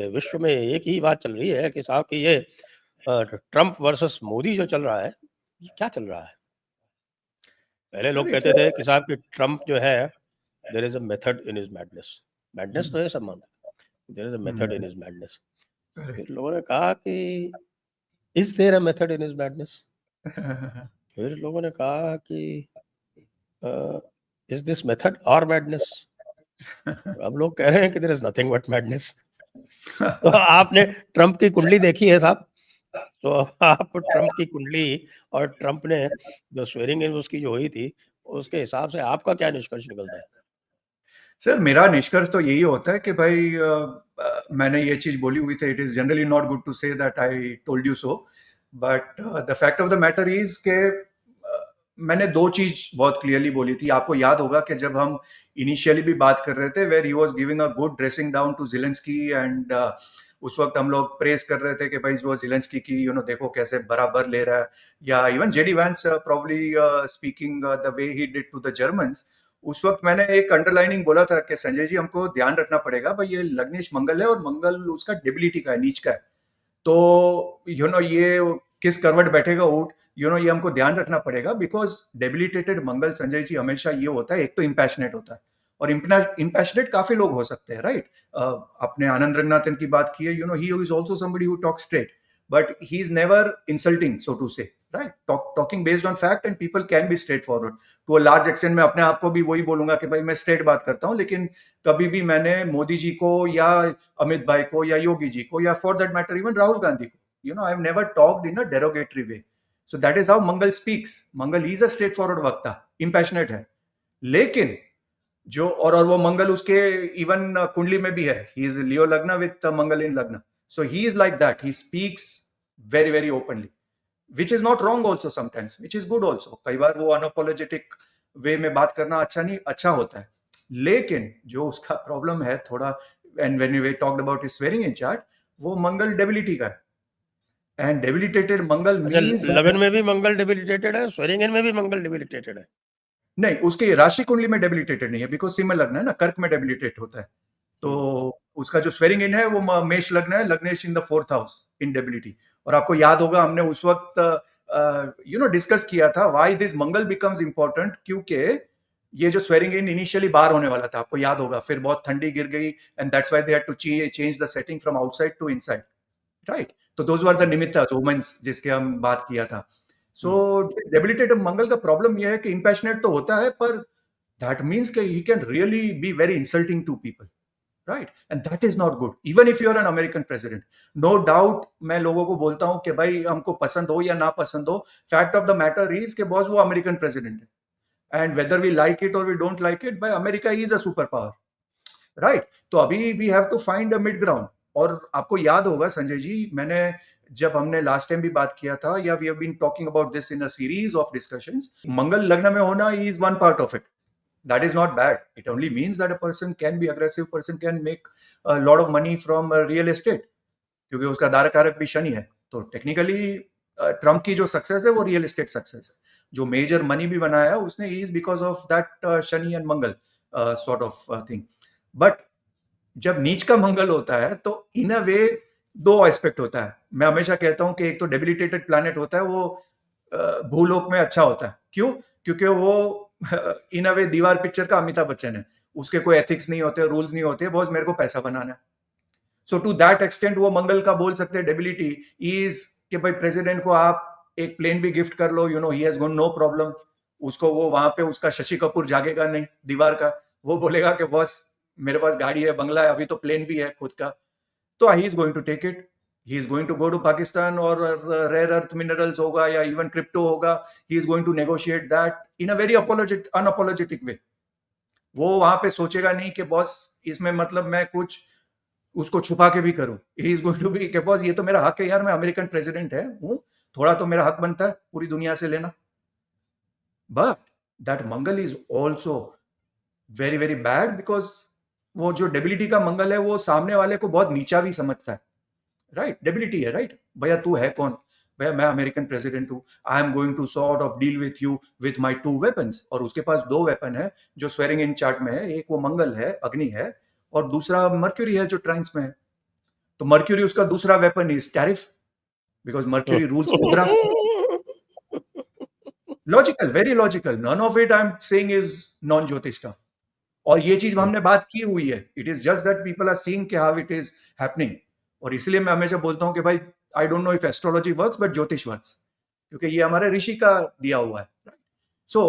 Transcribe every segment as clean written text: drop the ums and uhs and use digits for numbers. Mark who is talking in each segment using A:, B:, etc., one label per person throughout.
A: विश्व में एक ही बात चल रही है कि साहब कि ये ट्रंप वर्सेस मोदी जो चल रहा है, ये क्या चल रहा है? पहले लोग
B: सर
A: कहते थे कि साहब कि ट्रंप जो है, there is a method in his madness. Madness तो है सब मानते हैं, there is a method in his madness. फिर लोगों ने कहा कि is there a method in his madness? फिर लोगों ने कहा कि is this method or madness? अब लोग कह रहे हैं कि there is nothing but madness. तो आपने ट्रंप की कुंडली देखी है साहब? तो आप ट्रंप की कुंडली और ट्रंप ने जो स्वेरिंग इन उसकी जो हुई थी, उसके हिसाब से आपका क्या निष्कर्ष निकलता है?
B: सर मेरा निष्कर्ष तो यही होता है कि भाई मैंने ये चीज बोली हुई थी, it is generally not good to say that I told you so, but the fact of the matter is के मैंने दो चीज बहुत क्लियरली बोली थी। आपको याद होगा कि जब हम इनिशियली भी बात कर रहे थे, where he was giving a good dressing down to Zelensky and उस वक्त हम लोग प्रेस कर रहे थे कि भाई वो ज़ेलेंस्की की देखो कैसे बराबर ले रहा है, या even JD Vance probably speaking the way he did to the Germans. उस वक्त मैंने एक अंडरलाइनिंग बोला था कि संजय जी हमको ध्यान रखना पड़ेगा भाई, ये लग्नेश मंगल है और मंगल उसका डेबिलिटी का है, नीच का है। तो ये किस करवट बैठेगा ऊँट, ये हमको ध्यान रखना पड़ेगा, बिकॉज डेबिलिटेटेड मंगल संजय जी हमेशा ये होता है, एक तो इम्पैशनेट होता है, और इम्पैशनेट काफी लोग हो सकते हैं, राइट। आपने आनंद रंगनाथन की बात की है, he is also somebody who talk straight, but he is never insulting, so to say, right. Talking based on fact, and people can be straightforward to a large extent. मैं अपने आप को भी वही बोलूंगा कि भाई मैं स्ट्रेट बात करता हूं, लेकिन कभी भी मैंने मोदी जी को या अमित भाई को या योगी जी को या for that matter even Rahul Gandhi को, I have never talked in a derogatory way. So that is how Mangal speaks. Mangal is a straightforward वक्ता, इंपैशनेट है। लेकिन जो और वो मंगल उसके इवन कुंडली में भी है, ही इज लियो लग्न with Mangal in lagna, so he is like that, he speaks very very openly, which is not wrong also sometimes, which is good also. कई बार वो अनअपोलोजेटिक वे में बात करना अच्छा नहीं, अच्छा होता है। लेकिन जो उसका प्रॉब्लम है थोड़ा, and when we talked about his swearing in chart, वो मंगल डेबिलिटी का है, एंड डेबिलिटेटेड मंगल
A: अच्छा,
B: मींस
A: लगन में भी मंगल डेबिलिटेटेड है, स्वेरिंग इन में भी मंगल डेबिलिटेटेड है?
B: नहीं, उसकी राशि कुंडली में डेबिलिटेटेड नहीं है, बिकॉज सिंह लग्न है ना, कर्क में डेबिलिटेट होता है। तो उसका जो स्वेरिंग इन है वो मेष लग्न है, lagnesh in the fourth house in debility. और आपको याद होगा हमने उस वक्त डिस्कस किया था why this Mangal becomes important, क्योंकि ये जो स्वेरिंग इन इनिशियली बाहर होने वाला था, आपको याद होगा, फिर बहुत ठंडी गिर गई, and that's why they had to change the setting from outside to inside, right. तो दोज वर द निमित्ता वुमेन्स जिसके हम बात किया था। सो डेबिलिटेटिव मंगल का प्रॉब्लम यह है कि इंपैशनेट तो होता है, पर दैट मीन्स कि he can really be very insulting to people, right, and that is not good even if you are an American president. No doubt मैं लोगों को बोलता हूं कि भाई हमको पसंद हो या ना पसंद हो, fact of the matter is के बॉस वो अमेरिकन प्रेसिडेंट है, and whether we like it or we don't like it, भाई America is a super power, right. तो अभी we have to find a mid ground. और आपको याद होगा संजय जी, मैंने जब हमने लास्ट टाइम भी बात किया था, या we have been talking about this in a series of discussions, Mangal लग्न में होना is one part of it, that is not bad. It only means that a person can be aggressive, person can make a lot of money from real estate, क्योंकि उसका दार कारक भी शनि है। तो टेक्निकली ट्रम्प की जो सक्सेस है वो रियल एस्टेट सक्सेस है, जो मेजर मनी भी बनाया है उसने is because of that Shani and Mangal sort of thing. But जब नीच का मंगल होता है तो इन अ वे दो एस्पेक्ट होता है। मैं हमेशा कहता हूं कि एक तो डेबिलिटेटेड प्लैनेट होता है, वो भूलोक में अच्छा होता है। क्यों? क्योंकि वो इन अ वे दीवार पिक्चर का अमिताभ बच्चन है, उसके कोई एथिक्स नहीं होते, रूल्स नहीं होते, बहुत मेरे को पैसा बनाना है। सो टू दैट एक्सटेंट वो मंगल का बोल सकते हैं डेबिलिटी इज कि भाई प्रेसिडेंट को आप एक प्लेन भी गिफ्ट कर लो, he has got no problem. उसको वो वहां पे उसका शशि कपूर जागेगा नहीं दीवार का, वो बोलेगा कि बॉस मेरे पास गाड़ी है, बंगला है, अभी तो प्लेन भी है खुद का, तो he is going to take it. He is going to go to Pakistan, और रेयर अर्थ मिनरल्स होगा या इवन क्रिप्टो होगा, he is going to negotiate that in a very unapologetic way. वो वहां पे सोचेगा नहीं कि बॉस इसमें मतलब मैं कुछ उसको छुपा के भी करूं। He is going to be कि बॉस ये तो मेरा हक है यार, मैं अमेरिकन प्रेसिडेंट है हूं, थोड़ा तो मेरा हक बनता है पूरी दुनिया से लेना। But that Mangal is also very very bad, because वो जो डेबिलिटी का मंगल है वो सामने वाले को बहुत नीचा भी समझता है, राइट। डेबिलिटी है, राइट। भैया तू है कौन? भैया मैं अमेरिकन प्रेसिडेंट हूं, I am going to sort of deal with you with my two weapons. और उसके पास दो वेपन है जो स्वेरिंग इन चार्ट में है, एक वो मंगल है, अग्नि है, और दूसरा मर्क्यूरी है जो ट्राइंस में है। तो मर्क्यूरी उसका दूसरा weapon is tariff, because Mercury rules mudra. Logical, very logical, none of it I am saying is non jyotish stuff. और ये चीज हमने बात की हुई है, it is just that people are seeing कि हाउ इट इज हैपनिंग। और इसलिए मैं हमेशा बोलता हूं कि भाई I don't know if astrology works but jyotish works, क्योंकि ये हमारे ऋषि का दिया हुआ है। सो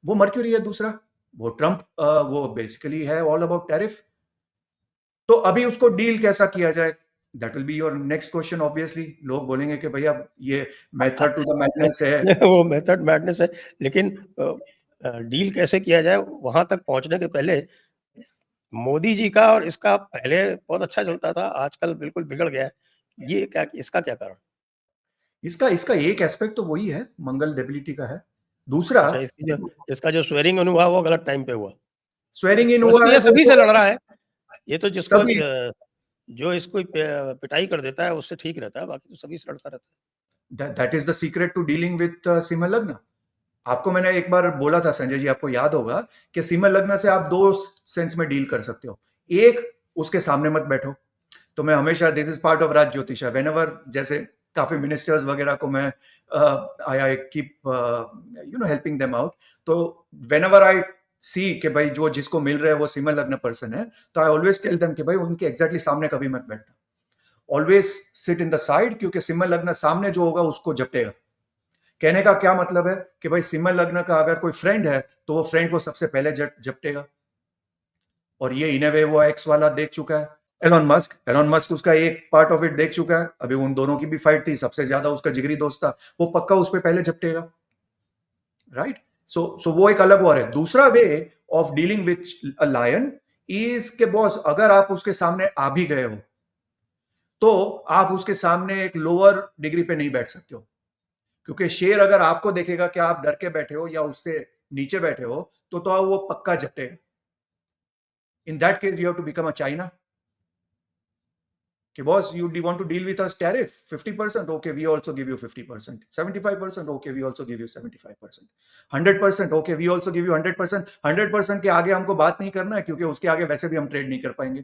B: वो मर्क्यूरी है दूसरा, वो ट्रम्प वो बेसिकली है ऑल अबाउट टैरिफ। तो अभी उसको डील कैसा किया जाए, that will be your next question obviously. लोग बोलेंगे कि भैया ये मेथड टू द मैडनेस है।
A: वो मेथड मैडनेस है, लेकिन डील कैसे किया जाए वहां तक पहुंचने के पहले मोदी जी का और इसका पहले बहुत अच्छा चलता था, आजकल बिल्कुल बिगड़ गया है। ये क्या, इसका क्या कारण?
B: इसका इसका एक एस्पेक्ट तो वही है, मंगल डेबिलिटी का है। दूसरा,
A: अच्छा, इसका जो स्वेरिंग इन हुआ वो गलत टाइम पे हुआ।
B: स्वेरिंग इन
A: वैसे
B: हुआ
A: तो
B: है
A: ये
B: वो
A: सभी से लड़ रहा है, ये तो जिसको
B: सभी।
A: जो इसको पिटाई कर देता है उससे ठीक रहता है, बाकी तो सभी से लड़ता रहता
B: that is the secret to dealing with सिंह लग्न। आपको मैंने एक बार बोला था संजय जी, आपको याद होगा कि सिंह लग्न से आप दो सेंस में डील कर सकते हो। एक, उसके सामने मत बैठो। तो मैं हमेशा, this is part of raj jyotisha, whenever जैसे काफी मिनिस्टर्स वगैरह को मैं I keep you know helping them out. तो वेनेवर आई सी कि भाई जो जिसको मिल रहा है वो सिंह लग्न पर्सन है, तो आई ऑलवेज टेल देम कि भाई उनके एग्जैक्टली सामने कभी मत बैठना, always sit in the side, क्योंकि सिंह लग्न सामने जो होगा उसको झपटेगा। कहने का क्या मतलब है कि भाई सिंह लग्न का अगर कोई फ्रेंड है तो वो फ्रेंड को सबसे पहले झपटेगा। और ये इन वे वो एक्स वाला देख चुका है, एलोन मस्क उसका एक पार्ट ऑफ इट देख चुका है। अभी उन दोनों की भी फाइट थी, सबसे ज्यादा उसका जिगरी दोस्त था, वो पक्का उस पर पहले झपटेगा, राइट। सो वो एक अलग वॉर है। दूसरा way of dealing with a lion is के बॉस, अगर आप उसके सामने आ भी गए हो तो आप उसके सामने एक लोअर डिग्री पे नहीं बैठ सकते हो, क्योंकि शेर अगर आपको देखेगा कि आप डर के बैठे हो या उससे नीचे बैठे हो तो वो पक्का झपटेगा। In that case you have to become a China कि boss you want to deal with us tariff 50%, okay we also give you 50%, 75%, okay we also give you 75%, 100%, okay we also give you 100%। 100% के आगे हमको बात नहीं करना है, क्योंकि उसके आगे वैसे भी हम ट्रेड नहीं कर पाएंगे।